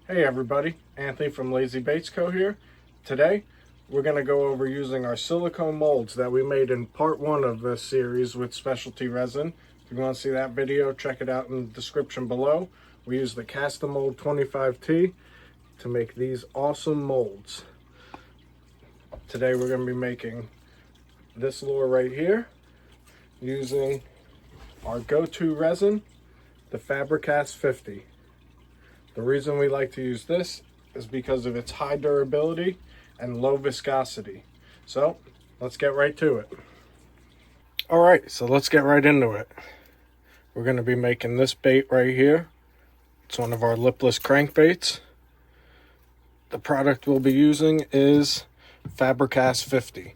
Hey everybody, Anthony from Lazy Baits Co. here. Today, we're going to go over using our silicone molds that we made in part 1 of this series with specialty resin. If you want to see that video, check it out in the description below. We use the Demolding 25T to make these awesome molds. Today we're going to be making this lure right here using our go-to resin, the Fabri-Cast 50. The reason we like to use this is because of its high durability and low viscosity. So let's get right to it. All right, so let's get right into it. We're going to be making this bait right here. It's one of our lipless crankbaits. The product we'll be using is Fabri-Cast 50.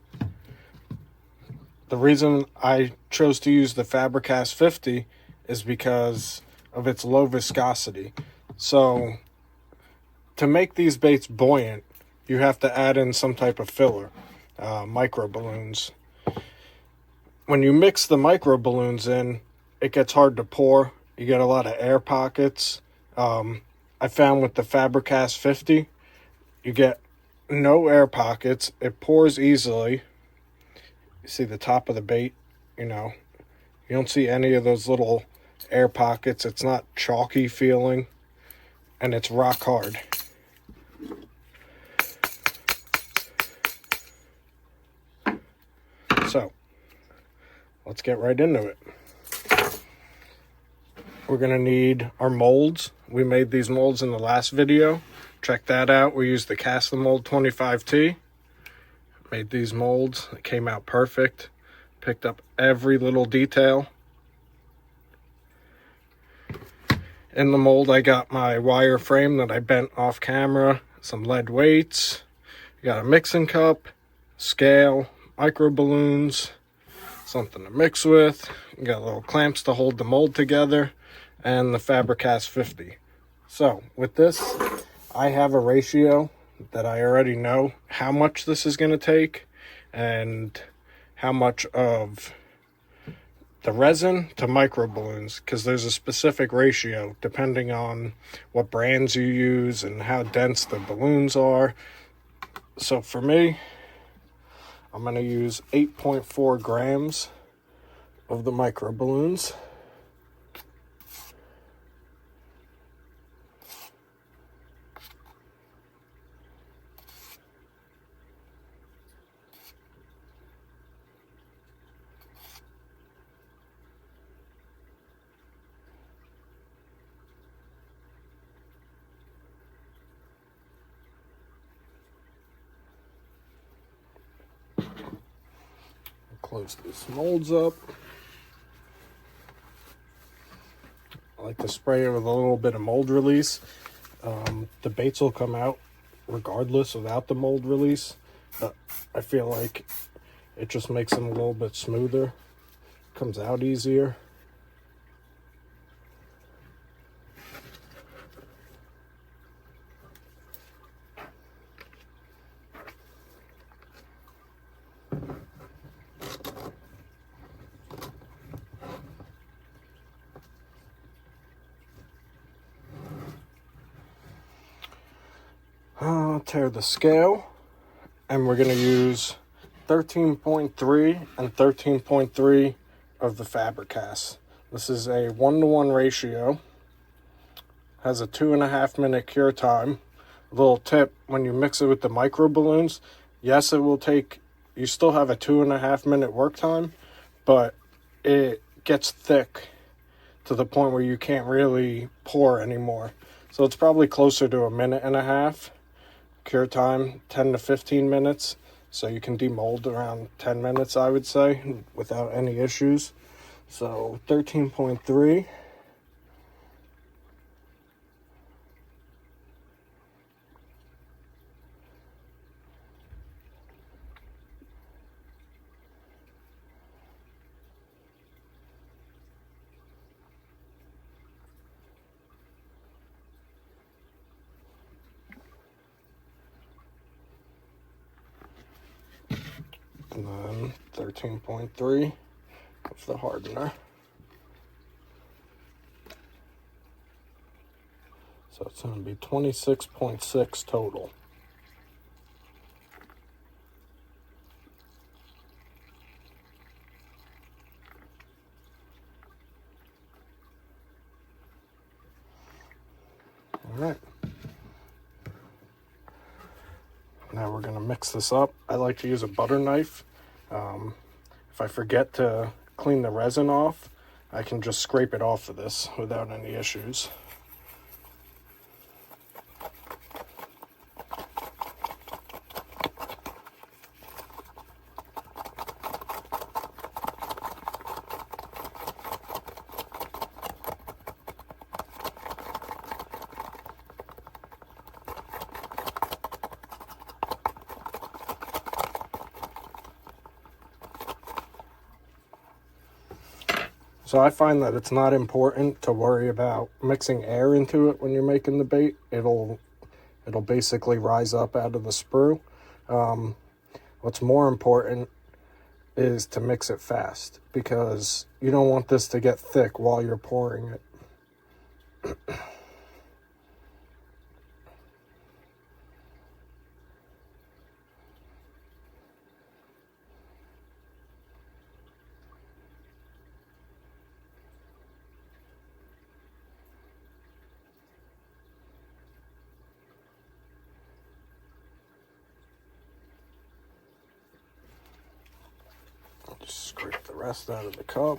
The reason I chose to use the Fabri-Cast 50 is because of its low viscosity. So to make these baits buoyant, you have to add in some type of filler, micro balloons. When you mix the micro balloons in, it gets hard to pour. You get a lot of air pockets. I found with the Fabri-Cast 50, you get no air pockets. It pours easily. You see the top of the bait, you don't see any of those little air pockets. It's not chalky feeling. And it's rock hard. So, let's get right into it. We're going to need our molds. We made these molds in the last video. Check that out. We used the Demolding 25T. Made these molds. It came out perfect. Picked up every little detail. In the mold, I got my wire frame that I bent off camera, some lead weights, you got a mixing cup, scale, micro balloons, something to mix with, you got little clamps to hold the mold together, and the Fabri-Cast 50. So, with this, I have a ratio that I already know how much this is going to take, and how much of the resin to micro balloons, because there's a specific ratio depending on what brands you use and how dense the balloons are. So for me, I'm going to use 8.4 grams of the micro balloons. Close these molds up. I like to spray it with a little bit of mold release. The baits will come out regardless without the mold release, but I feel like it just makes them a little bit smoother. Comes out easier. Tear the scale, and we're going to use 13.3 and 13.3 of the Fabri-Cast. This is a 1-to-1 ratio. Has a 2.5 minute cure time. A little tip: when you mix it with the micro balloons, yes, it will take, you still have a 2.5 minute work time, but it gets thick to the point where you can't really pour anymore. So it's probably closer to 1.5 minutes. Cure time 10 to 15 minutes, so you can demold around 10 minutes, I would say, without any issues. So 13.3. And then 13.3 of the hardener. So it's going to be 26.6 total. All right. Now we're going to mix this up. I like to use a butter knife. If I forget to clean the resin off, I can just scrape it off of this without any issues. So I find that it's not important to worry about mixing air into it when you're making the bait. It'll basically rise up out of the sprue. What's more important is to mix it fast, because you don't want this to get thick while you're pouring it. Just scrape the rest out of the cup.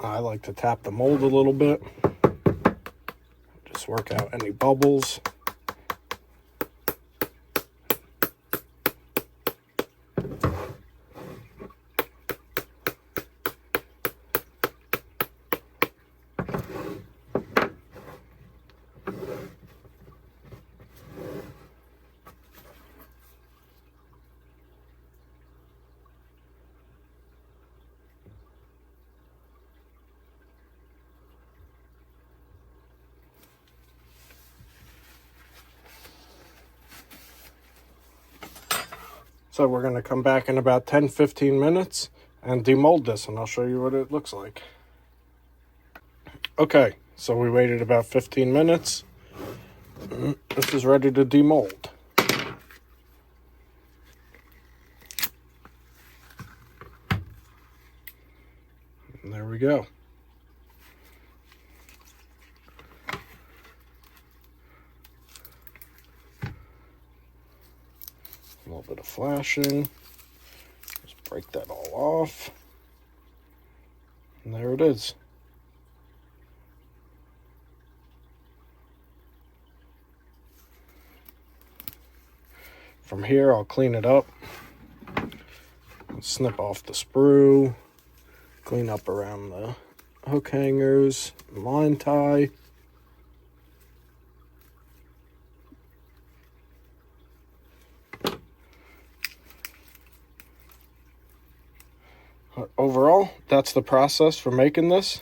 I like to tap the mold a little bit. Just work out any bubbles. So we're going to come back in about 10-15 minutes and demold this, and I'll show you what it looks like. Okay, so we waited about 15 minutes. This is ready to demold. And there we go. A little bit of flashing. Just break that all off. And there it is. From here, I'll clean it up. Snip off the sprue. Clean up around the hook hangers. Line tie. Overall, that's the process for making this.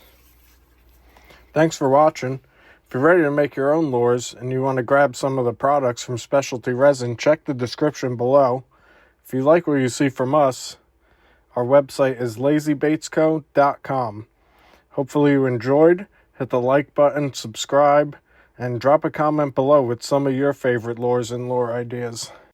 Thanks for watching. If you're ready to make your own lures and you want to grab some of the products from Specialty Resin, check the description below. If you like what you see from us, our website is lazybaitsco.com. Hopefully you enjoyed. Hit the like button, subscribe, and drop a comment below with some of your favorite lures and lure ideas.